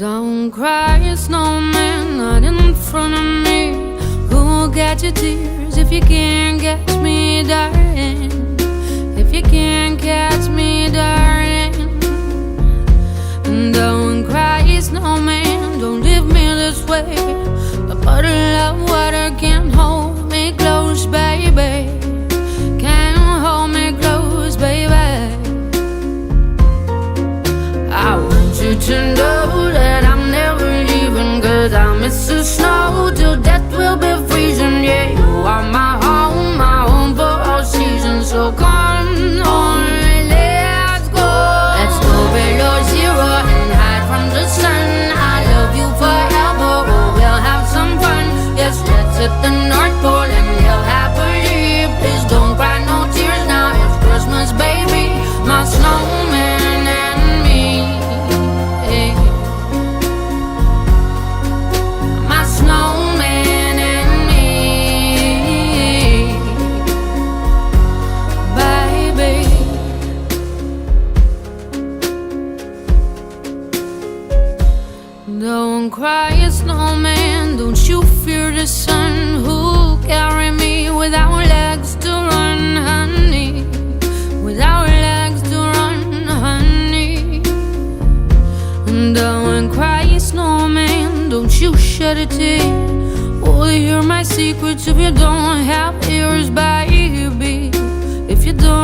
Don't cry, snowman, not in front of me. Who'll catch your tears if you can't catch me, darling? If you can't catch me, darling. Don't cry, snowman, don't leave me this way. A bottle of water can't hold me close, baby. Can't hold me close, baby. I want you to know that I'm never leaving, 'cause I miss the snow till death will be freezing. Yeah, you are my home for all seasons. So come on, let's go. Let's go below zero and hide from the sun. I love you forever, oh, we'll have some fun. Yes, let's hit the North Pole and live happily. Please don't cry no tears now, it's Christmas, baby. My snowman and me. My snowman and me, baby. Don't cry, snowman, don't you fear the sun. Who'll carry me without legs to run, honey? Without legs to run, honey. Don't cry, snowman, don't you shed a tear. Will you hear my secrets if you don't have ears, baby? If you don't